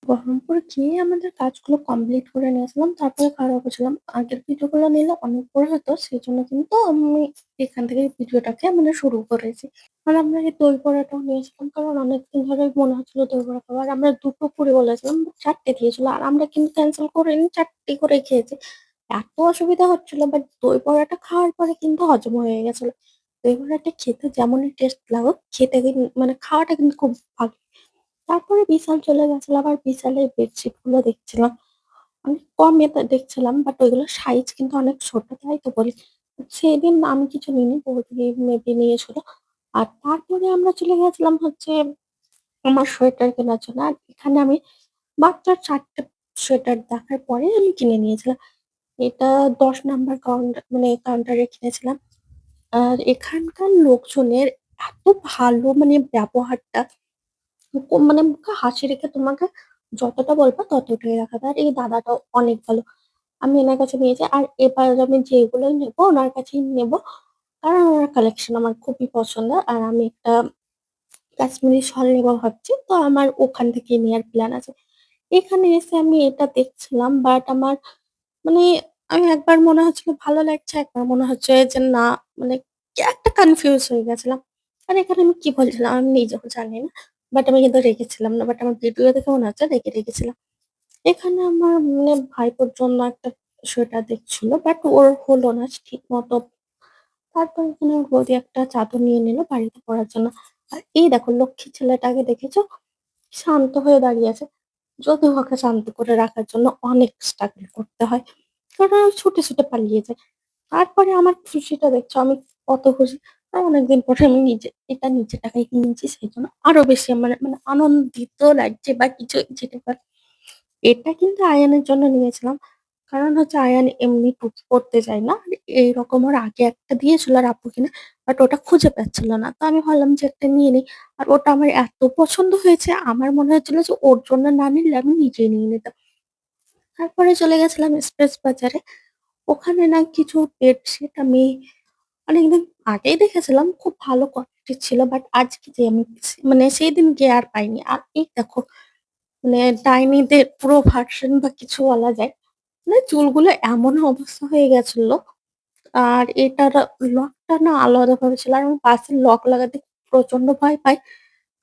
বহরমপুর গিয়ে আমাদের কাজগুলো কমপ্লিট করে নিয়েছিলাম। তারপরে খাওয়া-দাওয়া করছিলাম। আগের ভিডিওগুলো নিলে অনেক বড় হতো। সেজন্য কিন্তু আমি এখান থেকে ভিডিওটাকে মানে শুরু করেছি। আর আমরা এই দই বড়াটাও নিয়েছিলাম। কারণ অনেকদিন ধরেই মনে হচ্ছিল দই বড়া খাবার। আমরা ২ টো পুরি বলেছিলাম, ৪ টে দিয়েছিল। আর আমরা কিন্তু ক্যানসেল করিনি, ৪ টি করে খেয়েছি। এত অসুবিধা হচ্ছিল বাট দই বড়াটা খাওয়ার পরে কিন্তু হজম হয়ে গেছিল। দই বড়াটা খেতে যেমনই টেস্ট লাগুক, খেতে মানে খাওয়াটা কিন্তু খুব ভালো। তারপরে বিশাল চলে গেছিলাম। আর বিশালের বেডশিট গুলো দেখছিলাম। অনেক কমে দেখছিলাম বাট ওইগুলোর সাইজ কিন্তু অনেক ছোট, তাই তো বলি। সেদিন আমি কিছু নিইনি, বৌদি মেবি নিয়েছিল। আর তারপরে আমরা চলে গেছিলাম হচ্ছে আমার সোয়েটার কেনার জন্য। আর এখানে আমি মাত্র ৪ টে সোয়েটার দেখার পরে আমি কিনে নিয়েছিলাম। এটা ১০ নাম্বার মানে কাউন্টারে কিনেছিলাম। আর এখানকার লোকজনের এত ভালো মানে ব্যবহারটা, মানে মুখে হাসি রেখে তোমাকে যতটা বলবা ততটাই রাখাবে। আর এই দাদাটাও অনেক ভালো। আমি এনার কাছে নিয়েছি। আর এবার আমি যেগুলোই নেবো ওনার কাছেই নেবো। কারণ ওনার কালেকশন আমার খুবই পছন্দ। আর আমি একটা কাশ্মীরি শাল নেবো ভাবছি। তো আমার ওখান থেকেই নেয়ার প্ল্যান আছে। এখানে এসে আমি এটা দেখছিলাম বাট আমার মানে আমি একবার মনে হচ্ছিল ভালো লাগছে, একবার মনে হচ্ছে যে না, মানে কি একটা কনফিউজ হয়ে গেছিলাম। আর এখানে আমি কি বলছিলাম আমি নিজেও জানি না। বাট আমি কিন্তু রেখেছিলাম না। বাট আমার ভিডিও দেখে মনে হচ্ছে রেখেছিলাম। এখানে আমার মানে ভাইপোর জন্য একটা সোয়েটার দেখছিল বাট ওর হলো না ঠিক মতো। তারপর এখানে ওর বৌদি একটা চাদর নিয়ে নিল বাড়িতে পরার জন্য। আর এই দেখো লক্ষ্মী ছেলেটাকে দেখেছো? শান্ত হয়ে দাঁড়িয়ে আছে। যদিও ওকে শান্ত করে রাখার জন্য অনেক স্ট্রাগল করতে হয়। কারণ ও ছুটে, ছুটে পালিয়ে যায়। তারপরে আমার খুশিটা দেখছো আমি কত খুশি। আর অনেকদিন পরে আমি এটা নিজের টাকায় কিনেছি, সেজন্য আরো বেশি আমার মানে আনন্দিত লাগছে বা কিছু যেটা বলে। এটা কিন্তু আয়ানের জন্য নিয়েছিলাম। কারণ হচ্ছে আয়ান এমনি টুপি পড়তে চায় না। আর এইরকম ওর আগে একটা দিয়েছিল আর আপু কিনে, বাট ওটা খুঁজে পাচ্ছিল না। তো আমি ভাবলাম যে একটা নিয়ে নিই। আর ওটা আমার এত পছন্দ হয়েছে আমার মনে হচ্ছিল যে ওর জন্য না নিলে আমি নিজেই নিয়ে নিতাম। তারপরে চলে গেছিলাম এক্সপ্রেস বাজারে। ওখানে না কিছু বেডশিট আমি অনেকদিন আগেই দেখেছিলাম। খুব ভালো কোয়ালিটির ছিল। বাট আজকে যে আমি মানে সেইদিন গিয়ে আর পাইনি। আর এই দেখো মানে ডাইনিদের পুরো ভার্সন বা কিছু বলা যায়। মানে চুলগুলো এমন অবস্থা হয়ে গেছিল। আর এটার লকটা না আলাদাভাবে ছিল। আর আমি বাসের লক লাগাতে প্রচন্ড ভয় পাই।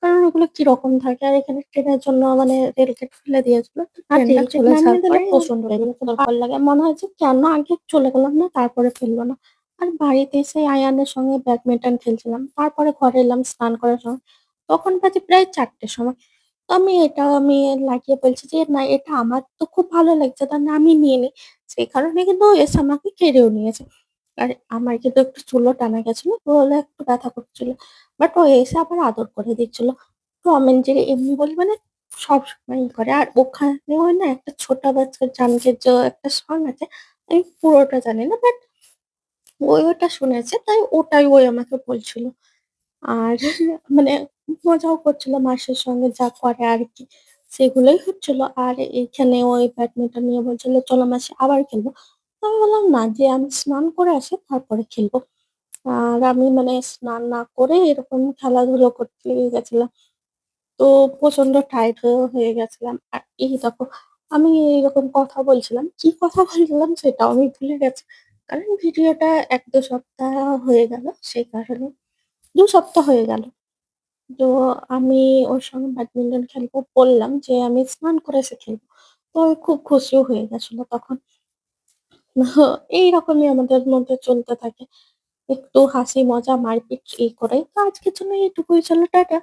কারণ ওগুলো কিরকম থাকে। আর এখানে ট্রেনের জন্য মানে রেলগেট ফেলে দিয়েছিল। তো আর ট্রেনটা রেলগেট চলে যাওয়ার নামিয়ে দিলে পরে প্রচন্ড লেগেছে, বিরক্ত ভয় লাগে। মনে হয়েছে কেন আগে চলে গেলাম না, তারপরে ফেললো না। আর বাড়িতে এসে আয়ানের সঙ্গে ব্যাডমিন্টন খেলছিলাম। তারপরে ঘরে এলাম স্নান করার সময়। তখন বাজে প্রায় ৪ টের সময়। তো আমি লাগিয়ে বলছি যে, "না, এটা আমার তো খুব ভালো লাগছে, তাহলে আমি নিয়ে নিই।" সেই কারণে কিন্তু ও এসে আমাকে কেড়েও নিয়েছে। আর আমার কিন্তু একটু চুলও টানা গেছিল। তো হলে একটু ব্যথা করছিল। বাট ও এসে আবার আদর করে দিচ্ছিল। টম এন্ড জেরি এমনি বলবে না, সবসময়ই করে। আর ওখানেও না একটা ছোট বাচ্চার জানকের যে একটা সং আছে, আমি পুরোটা জানি না। বাট ওটা শুনেছে তাই ওটাই আমাকে বলছিল। আর মানে মজাও করছিল মাসির সঙ্গে যা করে আরকি। সেগুলোই হচ্ছিল। আর এইখানে ওই ব্যাডমিন্টন নিয়ে বলছিল, "চলো মাসি আবার খেলবো।" তো আমি বললাম, "না, যে আমি স্নান করে আসি তারপরে খেলবো।" আর আমি মানে স্নান না করে এরকম খেলাধুলো করতে গেছিলাম। তো প্রচন্ড টায়ার্ড হয়ে গেছিলাম। আর এই দেখো আমি এইরকম কথা বলছিলাম। কি কথা বলছিলাম সেটাও আমি ভুলে গেছি। কারণ ভিডিওটা ১-২ সপ্তাহ হয়ে গেল। সেই কারণে ২ সপ্তাহ হয়ে গেল। তো আমি ওর সঙ্গে ব্যাডমিন্টন খেলবো বললাম যে, "আমি স্নান করে এসে খেলবো।" তো আমি খুব খুশিও হয়ে গেছিল তখন। এইরকমই আমাদের মধ্যে চলতে থাকে। একটু হাসি মজা মারপিট এই করেই। তো আজকের জন্য এইটুকুই, চলো টাটা।